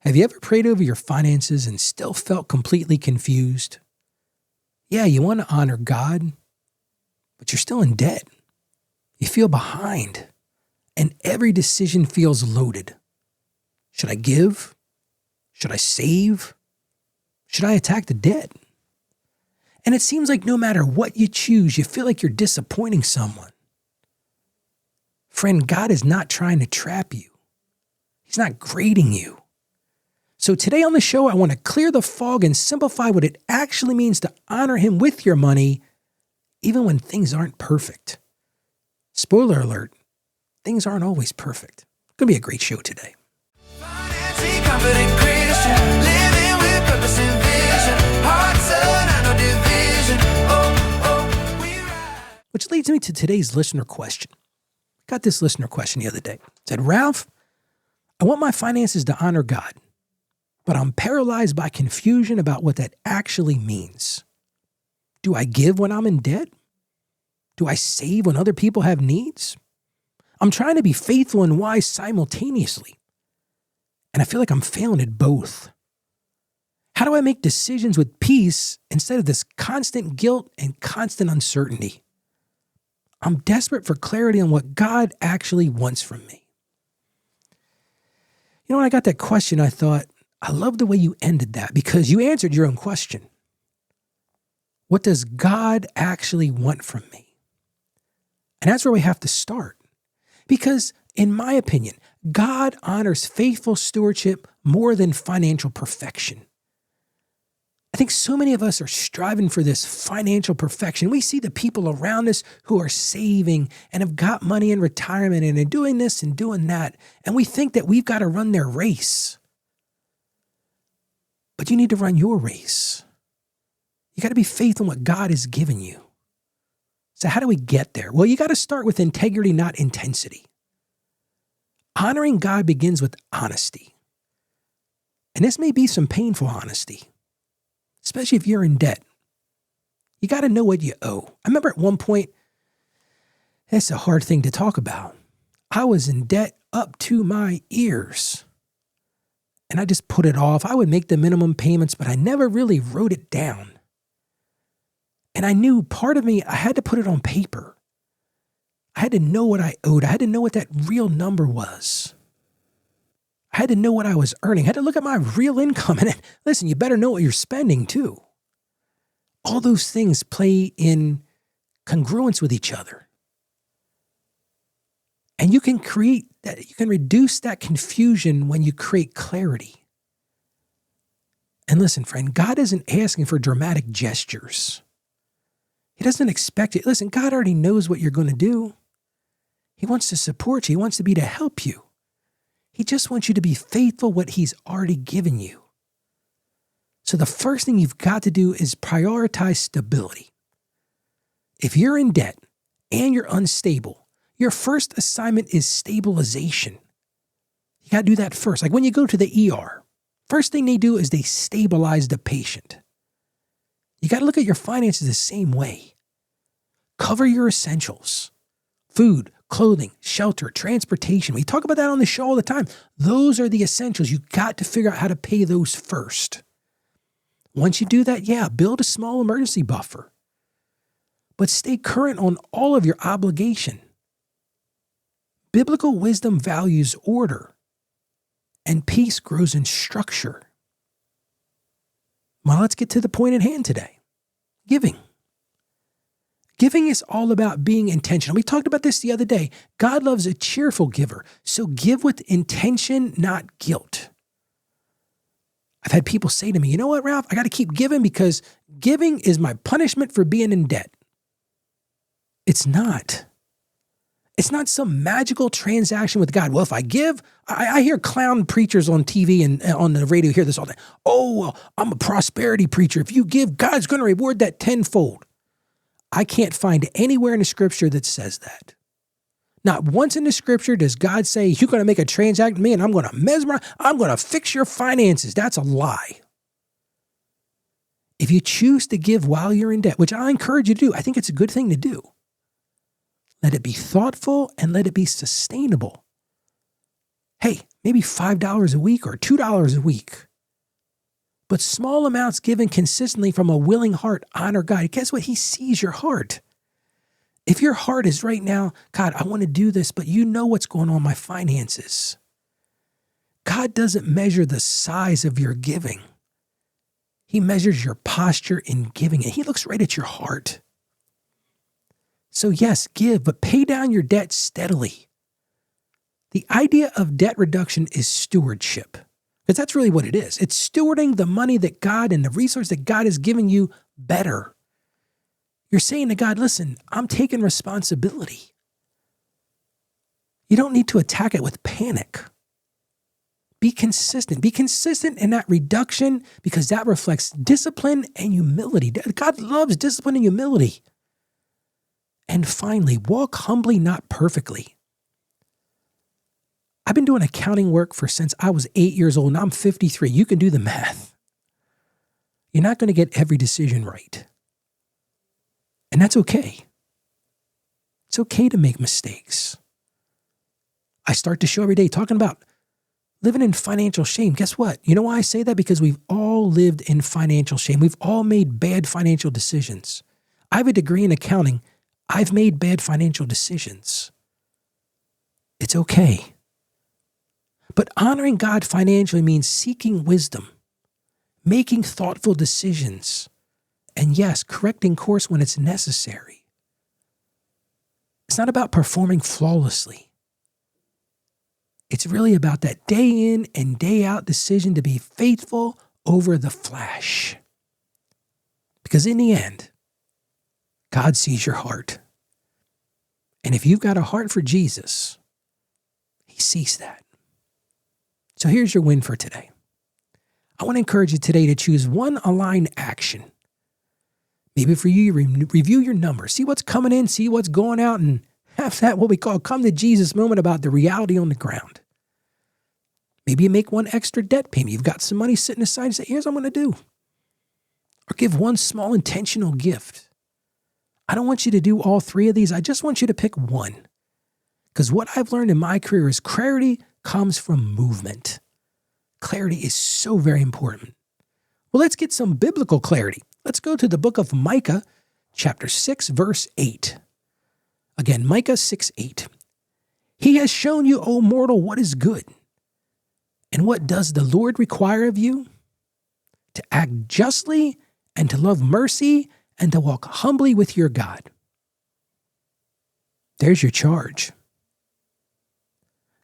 Have you ever prayed over your finances and still felt completely confused? Yeah, you want to honor God, but you're still in debt. You feel behind, and every decision feels loaded. Should I give? Should I save? Should I attack the debt? And it seems like no matter what you choose, you feel like you're disappointing someone. Friend, God is not trying to trap you. He's not grading you. So today on the show, I want to clear the fog and simplify what it actually means to honor Him with your money, even when things aren't perfect. Spoiler alert, things aren't always perfect. It's going to be a great show today. Financially confident Christian, living with purpose and vision, heart, soul, and no division. We ride. Which leads me to today's listener question. Got this listener question the other day. It said, Ralph, I want my finances to honor God, but I'm paralyzed by confusion about what that actually means. Do I give when I'm in debt? Do I save when other people have needs? I'm trying to be faithful and wise simultaneously, and I feel like I'm failing at both. How do I make decisions with peace instead of this constant guilt and constant uncertainty? I'm desperate for clarity on what God actually wants from me. You know, when I got that question, I thought, I love the way you ended that because you answered your own question. What does God actually want from me? And that's where we have to start. Because in my opinion, God honors faithful stewardship more than financial perfection. I think so many of us are striving for this financial perfection. We see the people around us who are saving and have got money in retirement and are doing this and doing that. And we think that we've got to run their race. But you need to run your race. You got to be faithful in what God has given you. So how do we get there? Well, you got to start with integrity, not intensity. Honoring God begins with honesty. And this may be some painful honesty, especially if you're in debt. You got to know what you owe. I remember at one point, that's a hard thing to talk about. I was in debt up to my ears. And I just put it off. I would make the minimum payments, but I never really wrote it down. And I knew part of me, I had to put it on paper. I had to know what I owed. I had to know what that real number was. I had to know what I was earning. I had to look at my real income. And listen, you better know what you're spending too. All those things play in congruence with each other. And you can create that, you can reduce that confusion when you create clarity. And listen, friend, God isn't asking for dramatic gestures. He doesn't expect it. Listen, God already knows what you're going to do. He wants to support you. He wants to be to help you. He just wants you to be faithful what He's already given you. So the first thing you've got to do is prioritize stability. If you're in debt and you're unstable, your first assignment is stabilization. You got to do that first. Like when you go to the ER, first thing they do is they stabilize the patient. You got to look at your finances the same way. Cover your essentials: food, clothing, shelter, transportation. We talk about that on the show all the time. Those are the essentials. You got to figure out how to pay those first. Once you do that, build a small emergency buffer. But stay current on all of your obligation. Biblical wisdom values order, and peace grows in structure. Well, let's get to the point at hand today. Giving. Giving is all about being intentional. We talked about this the other day. God loves a cheerful giver, so give with intention, not guilt. I've had people say to me, you know what, Ralph, I got to keep giving because giving is my punishment for being in debt. It's not. It's not some magical transaction with God. Well, if I give, I hear clown preachers on TV and on the radio hear this all day. Oh, well, I'm a prosperity preacher. If you give, God's going to reward that tenfold. I can't find anywhere in the scripture that says that. Not once in the scripture does God say, you're going to make a transaction with me and I'm going to mesmerize, I'm going to fix your finances. That's a lie. If you choose to give while you're in debt, which I encourage you to do, I think it's a good thing to do. Let it be thoughtful and let it be sustainable. Hey, maybe $5 a week or $2 a week. But small amounts given consistently from a willing heart honor God. Guess what? He sees your heart. If your heart is right now, God, I want to do this, but you know what's going on in my finances. God doesn't measure the size of your giving. He measures your posture in giving it. He looks right at your heart. So yes, give, but pay down your debt steadily. The idea of debt reduction is stewardship, because that's really what it is. It's stewarding the money that God and the resource that God has given you better. You're saying to God, listen, I'm taking responsibility. You don't need to attack it with panic. Be consistent. Be consistent in that reduction because that reflects discipline and humility. God loves discipline and humility. And finally, walk humbly, not perfectly. I've been doing accounting work since I was 8 years old. Now I'm 53. You can do the math. You're not going to get every decision right. And that's okay. It's okay to make mistakes. I start the show every day talking about living in financial shame. Guess what? You know why I say that? Because we've all lived in financial shame. We've all made bad financial decisions. I have a degree in accounting. I've made bad financial decisions. It's okay. But honoring God financially means seeking wisdom, making thoughtful decisions, and yes, correcting course when it's necessary. It's not about performing flawlessly. It's really about that day in and day out decision to be faithful over the flash. Because in the end, God sees your heart. And if you've got a heart for Jesus, he sees that. So here's your win for today. I want to encourage you today to choose one aligned action. Maybe for you, review your numbers, see what's coming in, see what's going out, and have that what we call come to Jesus moment about the reality on the ground. Maybe you make one extra debt payment. You've got some money sitting aside and say, here's what I'm going to do. Or give one small intentional gift. I don't want you to do all three of these. I just want you to pick one. Because what I've learned in my career is clarity comes from movement. Clarity is so very important. Well, let's get some biblical clarity. Let's go to the book of Micah, chapter 6, verse 8. Again, Micah 6:8. He has shown you, O mortal, what is good. And what does the Lord require of you? To act justly and to love mercy and to walk humbly with your God. There's your charge.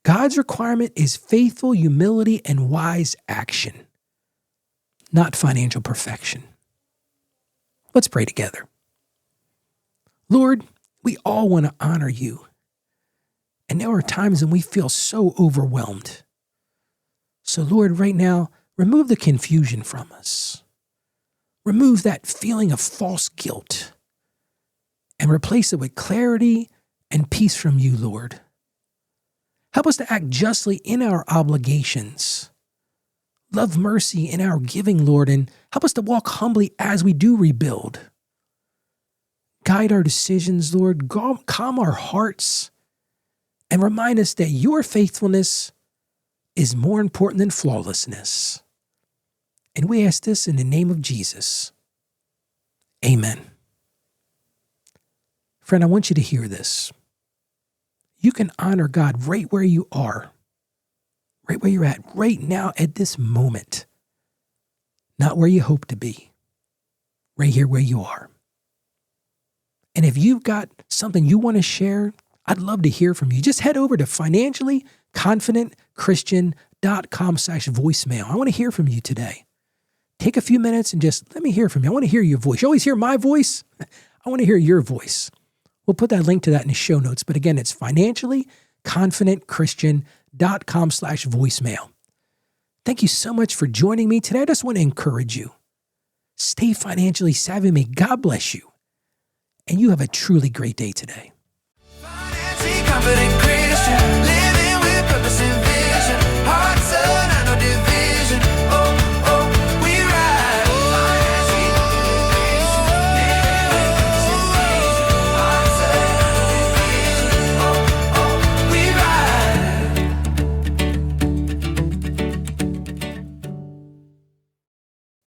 God's requirement is faithful humility and wise action, not financial perfection. Let's pray together. Lord, we all want to honor you. And there are times when we feel so overwhelmed. So Lord, right now, remove the confusion from us. Remove that feeling of false guilt and replace it with clarity and peace from you, Lord. Help us to act justly in our obligations. Love mercy in our giving, Lord, and help us to walk humbly as we do rebuild. Guide our decisions, Lord. Calm our hearts and remind us that your faithfulness is more important than flawlessness. And we ask this in the name of Jesus. Amen. Friend, I want you to hear this. You can honor God right where you are, right where you're at, right now at this moment. Not where you hope to be, right here where you are. And if you've got something you want to share, I'd love to hear from you. Just head over to financiallyconfidentchristian.com/voicemail. I want to hear from you today. Take a few minutes and just let me hear from you. I want to hear your voice. You always hear my voice. I want to hear your voice. We'll put that link to that in the show notes. But again, it's financiallyconfidentchristian.com/voicemail. Thank you so much for joining me today. I just want to encourage you. Stay financially savvy. May God bless you. And you have a truly great day today. Financially confident Christian.